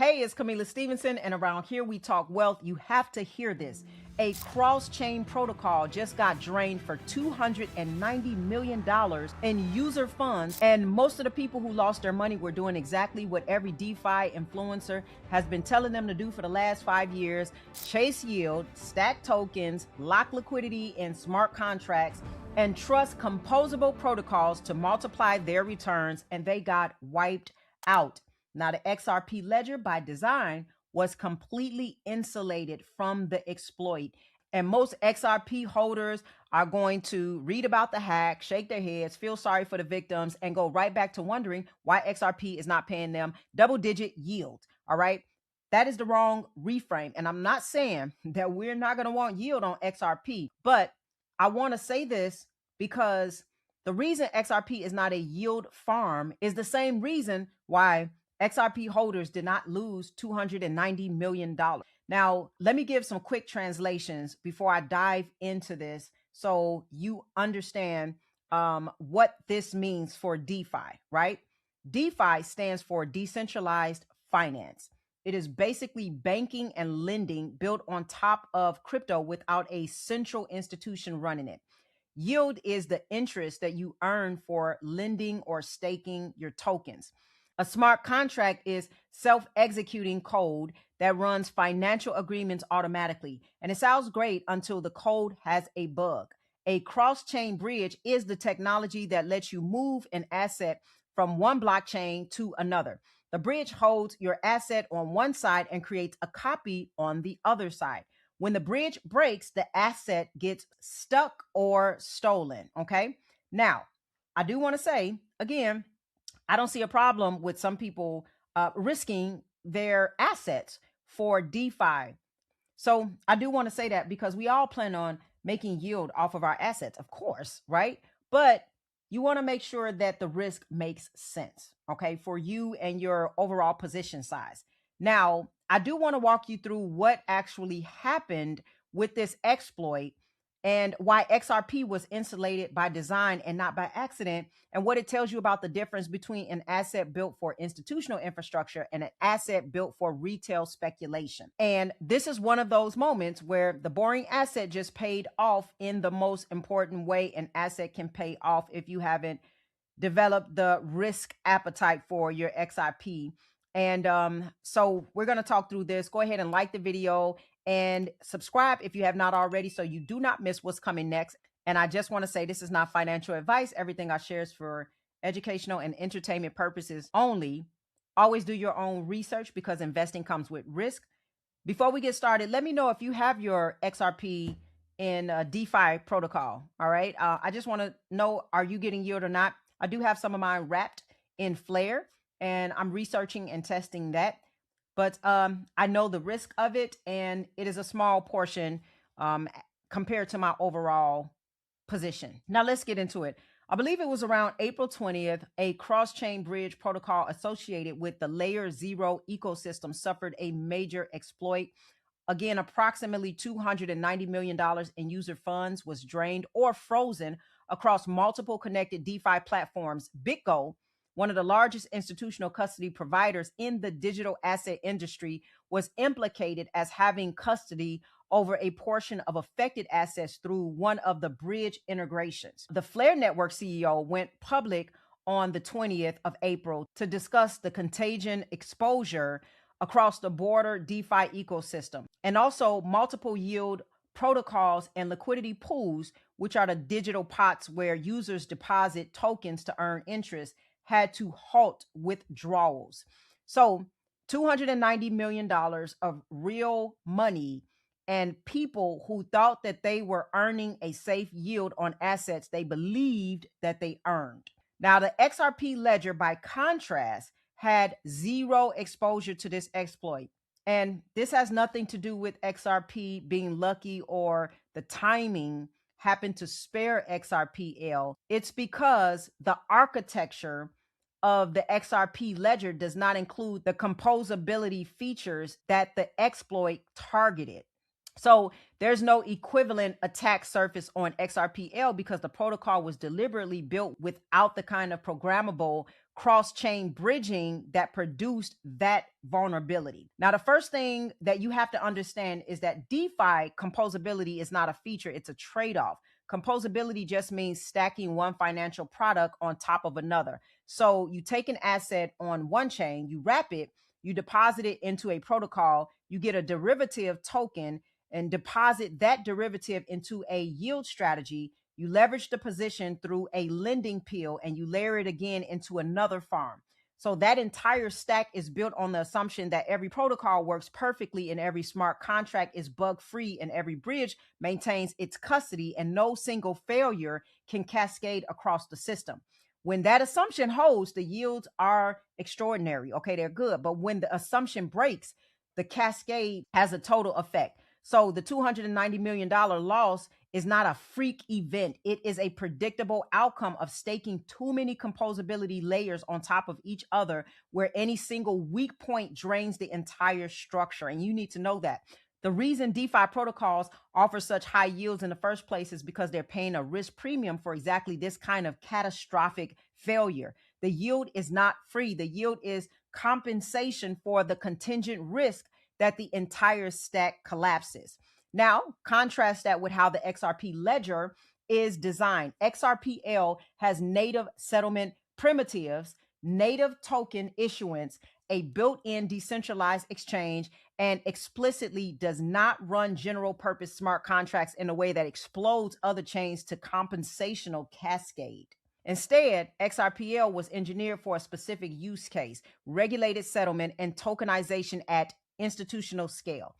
Hey, it's Camila Stevenson, and around here we talk wealth. You have to hear this. A cross-chain protocol just got drained for $290 million in user funds, and most of the people who lost their money were doing exactly what every DeFi influencer has been telling them to do for the last 5 years: chase yield, stack tokens, lock liquidity in smart contracts, and trust composable protocols to multiply their returns, and they got wiped out. Now, the XRP ledger by design was completely insulated from the exploit. And most XRP holders are going to read about the hack, shake their heads, feel sorry for the victims, and go right back to wondering why XRP is not paying them double-digit yield. All right. That is the wrong reframe. And I'm not saying that we're not going to want yield on XRP, but I want to say this because the reason XRP is not a yield farm is the same reason why XRP holders did not lose $290 million. Now, let me give some quick translations before I dive into this so you understand what this means for DeFi, right? DeFi stands for decentralized finance. It is basically banking and lending built on top of crypto without a central institution running it. Yield is the interest that you earn for lending or staking your tokens. A smart contract is self-executing code that runs financial agreements automatically. And it sounds great until the code has a bug. A cross-chain bridge is the technology that lets you move an asset from one blockchain to another. The bridge holds your asset on one side and creates a copy on the other side. When the bridge breaks, the asset gets stuck or stolen. Okay. Now, I do want to say again, I don't see a problem with some people risking their assets for DeFi. So I do want to say that because we all plan on making yield off of our assets, of course, right? But you want to make sure that the risk makes sense, okay, for you and your overall position size. Now, I do want to walk you through what actually happened with this exploit and why XRP was insulated by design and not by accident, and what it tells you about the difference between an asset built for institutional infrastructure and an asset built for retail speculation. And this is one of those moments where the boring asset just paid off in the most important way an asset can pay off if you haven't developed the risk appetite for your XRP. And so we're going to talk through this. Go ahead and like the video and subscribe if you have not already so you do not miss what's coming next. And I just want to say this is not financial advice. Everything I share is for educational and entertainment purposes only. Always do your own research because investing comes with risk. Before we get started, let me know if you have your XRP in a DeFi protocol. All right. I just want to know, are you getting yield or not? I do have some of mine wrapped in Flare, and I'm researching and testing that. But I know the risk of it, and it is a small portion compared to my overall position. Now let's get into it. I believe it was around April 20th, a cross-chain bridge protocol associated with the Layer 0 ecosystem suffered a major exploit. Again, approximately $290 million in user funds was drained or frozen across multiple connected DeFi platforms. BitGo, one of the largest institutional custody providers in the digital asset industry, was implicated as having custody over a portion of affected assets through one of the bridge integrations. The Flare Network CEO went public on the 20th of April to discuss the contagion exposure across the broader DeFi ecosystem, and also multiple yield protocols and liquidity pools, which are the digital pots where users deposit tokens to earn interest, had to halt withdrawals. So $290 million of real money, and people who thought that they were earning a safe yield on assets they believed that they earned. Now, the XRP ledger, by contrast, had zero exposure to this exploit. And this has nothing to do with XRP being lucky or the timing happened to spare XRPL. It's because the architecture of the XRP ledger does not include the composability features that the exploit targeted. So there's no equivalent attack surface on XRPL because the protocol was deliberately built without the kind of programmable cross-chain bridging that produced that vulnerability. Now, the first thing that you have to understand is that DeFi composability is not a feature, it's a trade-off. Composability just means stacking one financial product on top of another. So you take an asset on one chain, you wrap it, you deposit it into a protocol, you get a derivative token and deposit that derivative into a yield strategy. You leverage the position through a lending pill and you layer it again into another farm. So that entire stack is built on the assumption that every protocol works perfectly and every smart contract is bug free and every bridge maintains its custody and no single failure can cascade across the system. When that assumption holds, the yields are extraordinary. Okay, they're good. But when the assumption breaks, the cascade has a total effect. So the $290 million loss is not a freak event. It is a predictable outcome of staking too many composability layers on top of each other, where any single weak point drains the entire structure. And you need to know that. The reason DeFi protocols offer such high yields in the first place is because they're paying a risk premium for exactly this kind of catastrophic failure. The yield is not free. The yield is compensation for the contingent risk that the entire stack collapses. Now, contrast that with how the XRP ledger is designed. XRPL has native settlement primitives, native token issuance, a built-in decentralized exchange, and explicitly does not run general purpose smart contracts in a way that explodes other chains to compensational cascade. Instead, XRPL was engineered for a specific use case: regulated settlement and tokenization at institutional scale.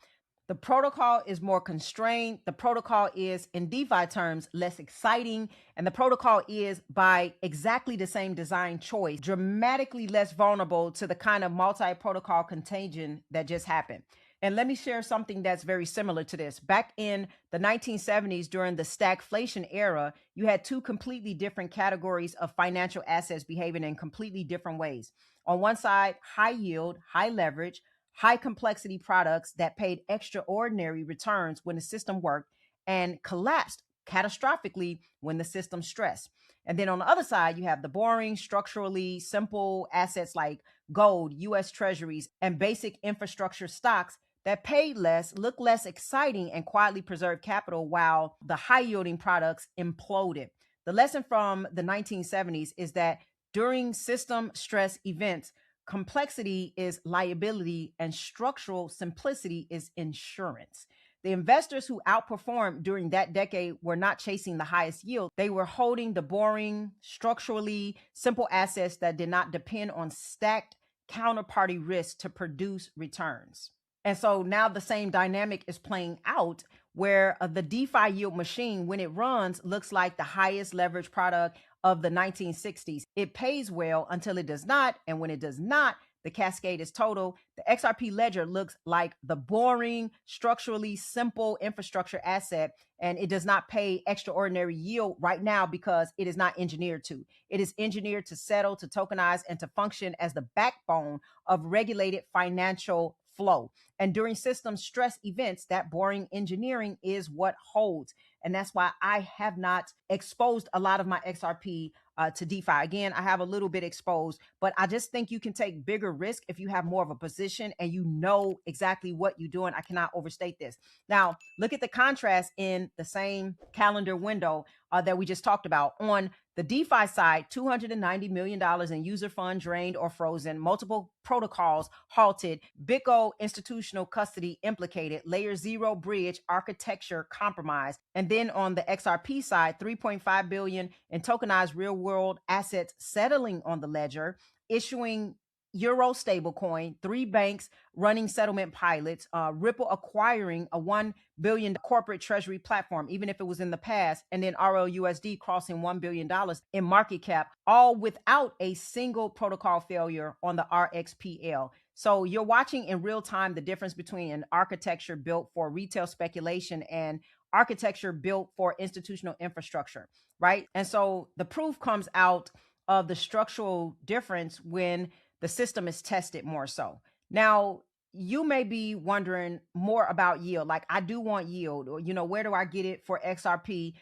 The protocol is more constrained. The protocol is, in DeFi terms, less exciting. And the protocol is, by exactly the same design choice, dramatically less vulnerable to the kind of multi-protocol contagion that just happened. And let me share something that's very similar to this. Back in the 1970s, during the stagflation era, you had two completely different categories of financial assets behaving in completely different ways. On one side, high yield, high leverage, high complexity products that paid extraordinary returns when the system worked and collapsed catastrophically when the system stressed. And then on the other side, you have the boring, structurally simple assets like gold, US treasuries, and basic infrastructure stocks that paid less, look less exciting, and quietly preserved capital while the high yielding products imploded. The lesson from the 1970s is that during system stress events, complexity is liability and structural simplicity is insurance. The investors who outperformed during that decade were not chasing the highest yield. They were holding the boring, structurally simple assets that did not depend on stacked counterparty risk to produce returns. And so now the same dynamic is playing out where the DeFi yield machine, when it runs, looks like the highest leverage product of the 1960s. It pays well until it does not. And when it does not, the cascade is total. The XRP ledger looks like the boring, structurally simple infrastructure asset, and it does not pay extraordinary yield right now because it is not engineered to. It is engineered to settle, to tokenize, and to function as the backbone of regulated financial flow. And during system stress events, that boring engineering is what holds. And that's why I have not exposed a lot of my XRP to DeFi. Again, I have a little bit exposed, but I just think you can take bigger risk if you have more of a position and you know exactly what you're doing. I cannot overstate this. Now, look at the contrast in the same calendar window that we just talked about. On the DeFi side, $290 million in user funds drained or frozen, multiple protocols halted, BitGo institutional custody implicated, layer zero bridge architecture compromised. And then on the XRP side, 3.5 billion in tokenized real world assets settling on the ledger, issuing Euro stablecoin, 3 banks running settlement pilots, Ripple acquiring a $1 billion corporate treasury platform, even if it was in the past, and then RLUSD crossing $1 billion in market cap, all without a single protocol failure on the RXPL. So you're watching in real time the difference between an architecture built for retail speculation and architecture built for institutional infrastructure, right? And so the proof comes out of the structural difference when the system is tested more so. Now, you may be wondering more about yield. Like, I do want yield, or, where do I get it for XRP?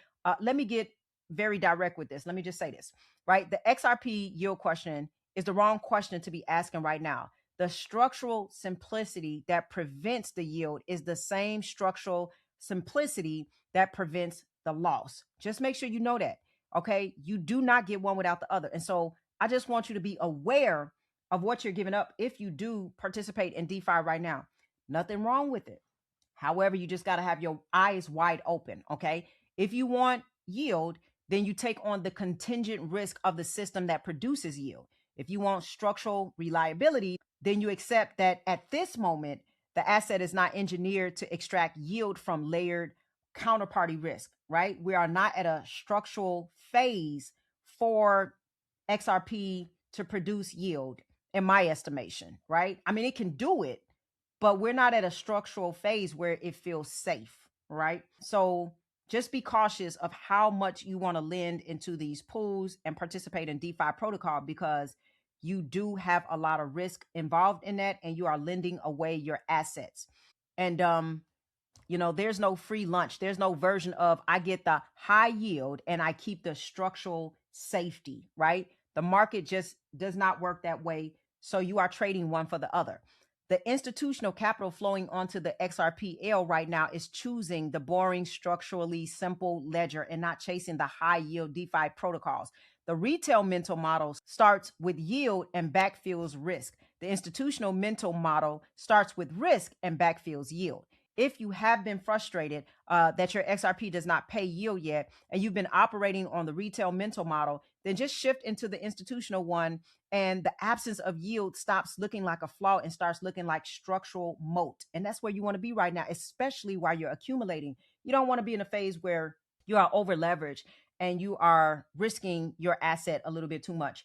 Let me get very direct with this. Let me just say this, right? The XRP yield question is the wrong question to be asking right now. The structural simplicity that prevents the yield is the same structural simplicity that prevents the loss. Just make sure you know that. Okay. You do not get one without the other. And so I just want you to be aware of what you're giving up if you do participate in DeFi right now. Nothing wrong with it. However, you just got to have your eyes wide open. Okay. If you want yield, then you take on the contingent risk of the system that produces yield. If you want structural reliability, then you accept that at this moment, the asset is not engineered to extract yield from layered counterparty risk, right? We are not at a structural phase for XRP to produce yield, in my estimation, right? I mean, it can do it, but we're not at a structural phase where it feels safe, right? So just be cautious of how much you want to lend into these pools and participate in DeFi protocol, because you do have a lot of risk involved in that, and you are lending away your assets. And there's no free lunch. There's no version of I get the high yield and I keep the structural safety, right? The market just does not work that way. So you are trading one for the other. The institutional capital flowing onto the XRPL right now is choosing the boring, structurally simple ledger and not chasing the high yield DeFi protocols. The retail mental model starts with yield and backfills risk. The institutional mental model starts with risk and backfills yield. If you have been frustrated that your XRP does not pay yield yet, and you've been operating on the retail mental model, then just shift into the institutional one, and the absence of yield stops looking like a flaw and starts looking like structural moat. And that's where you want to be right now, especially while you're accumulating. You don't want to be in a phase where you are over leveraged and you are risking your asset a little bit too much,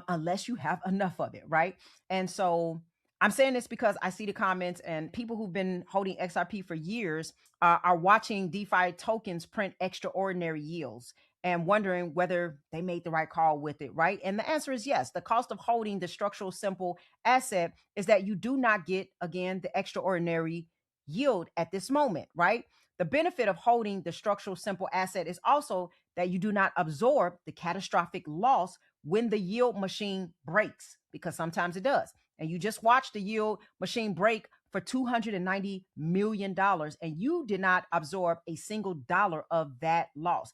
unless you have enough of it, right? And so I'm saying this because I see the comments, and people who've been holding XRP for years are watching DeFi tokens print extraordinary yields and wondering whether they made the right call with it, right? And the answer is yes. The cost of holding the structural simple asset is that you do not get, again, the extraordinary yield at this moment, right? The benefit of holding the structural simple asset is also that you do not absorb the catastrophic loss when the yield machine breaks, because sometimes it does. And you just watched the yield machine break for $290 million, and you did not absorb a single dollar of that loss.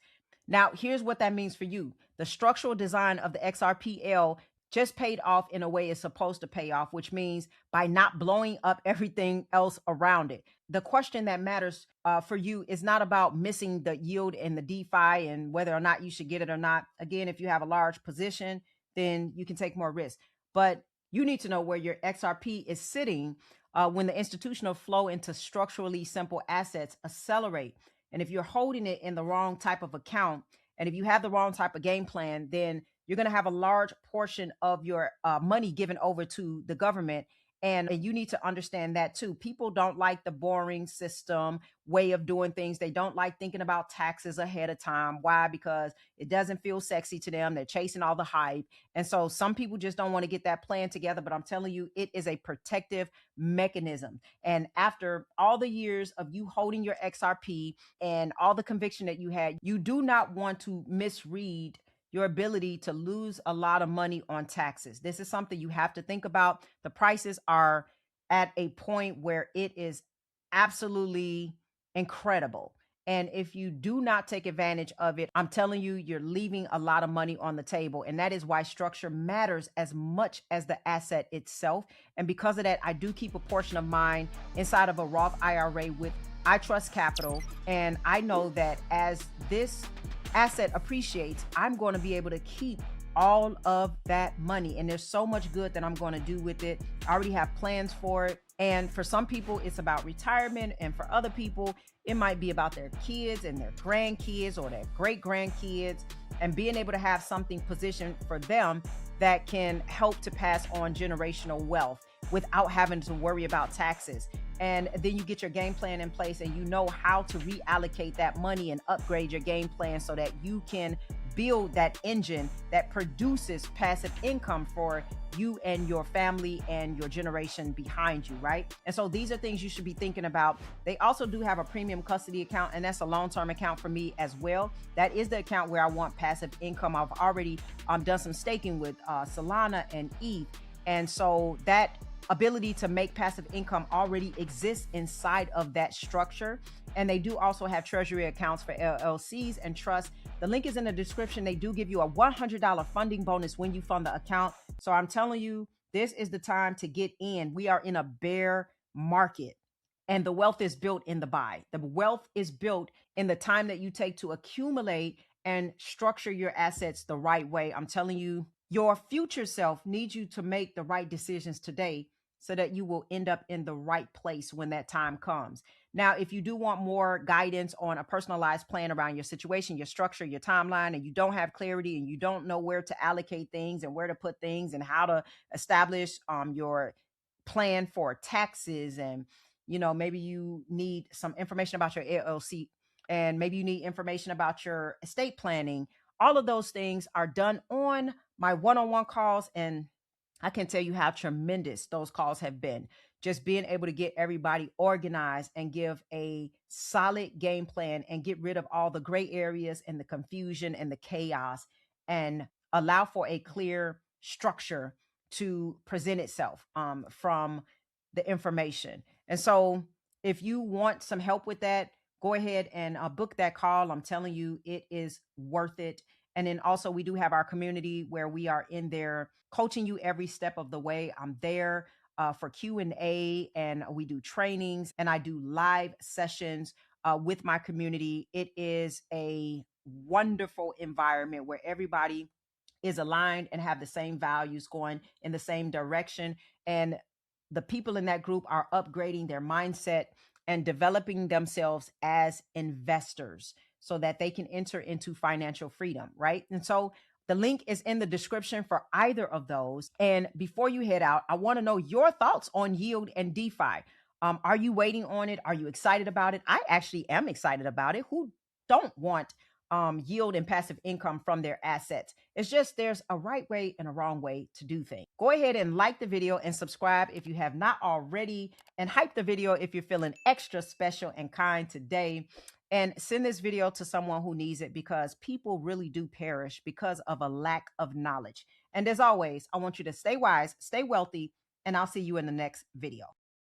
Now, here's what that means for you. The structural design of the XRPL just paid off in a way it's supposed to pay off, which means by not blowing up everything else around it. The question that matters for you is not about missing the yield in the DeFi and whether or not you should get it or not. Again, if you have a large position, then you can take more risk. But you need to know where your XRP is sitting when the institutional flow into structurally simple assets accelerate. And if you're holding it in the wrong type of account, and if you have the wrong type of game plan, then you're going to have a large portion of your money given over to the government. And you need to understand that too. People don't like the boring system way of doing things. They don't like thinking about taxes ahead of time. Why? Because it doesn't feel sexy to them. They're chasing all the hype. And so some people just don't want to get that plan together. But I'm telling you, it is a protective mechanism. And after all the years of you holding your XRP and all the conviction that you had, you do not want to misread your ability to lose a lot of money on taxes. This is something you have to think about. The prices are at a point where it is absolutely incredible. And if you do not take advantage of it, I'm telling you, you're leaving a lot of money on the table. And that is why structure matters as much as the asset itself. And because of that, I do keep a portion of mine inside of a Roth IRA with I Trust Capital. And I know that as this asset appreciates, I'm going to be able to keep all of that money. And there's so much good that I'm going to do with it. I already have plans for it. And for some people, it's about retirement. And for other people, it might be about their kids and their grandkids or their great grandkids, and being able to have something positioned for them that can help to pass on generational wealth without having to worry about taxes. And then you get your game plan in place, and you know how to reallocate that money and upgrade your game plan so that you can build that engine that produces passive income for you and your family and your generation behind you, right? And so these are things you should be thinking about. They also do have a premium custody account, and that's a long-term account for me as well. That is the account where I want passive income. I've already done some staking with Solana and ETH, and so that ability to make passive income already exists inside of that structure. And they do also have treasury accounts for LLCs and trusts. The link is in the description. They do give you a $100 funding bonus when you fund the account. So I'm telling you, this is the time to get in. We are in a bear market, and the wealth is built in the buy. The wealth is built in the time that you take to accumulate and structure your assets the right way. I'm telling you, your future self needs you to make the right decisions today so that you will end up in the right place when that time comes. Now, if you do want more guidance on a personalized plan around your situation, your structure, your timeline, and you don't have clarity and you don't know where to allocate things and where to put things and how to establish your plan for taxes, and maybe you need some information about your LLC, and maybe you need information about your estate planning, all of those things are done on my one-on-one calls, and I can tell you how tremendous those calls have been. Just being able to get everybody organized and give a solid game plan and get rid of all the gray areas and the confusion and the chaos, and allow for a clear structure to present itself from the information. And so if you want some help with that, go ahead and book that call. I'm telling you, it is worth it. And then also we do have our community where we are in there coaching you every step of the way. I'm there for Q&A, and we do trainings, and I do live sessions with my community. It is a wonderful environment where everybody is aligned and have the same values, going in the same direction. And the people in that group are upgrading their mindset and developing themselves as investors so that they can enter into financial freedom, right? And so the link is in the description for either of those. And before you head out, I want to know your thoughts on yield and DeFi. Are you waiting on it? Are you excited about it? I actually am excited about it. Who don't want yield and passive income from their assets? It's just there's a right way and a wrong way to do things. Go ahead and like the video and subscribe if you have not already, and hype the video if you're feeling extra special and kind today. And send this video to someone who needs it, because people really do perish because of a lack of knowledge. And as always, I want you to stay wise, stay wealthy, and I'll see you in the next video.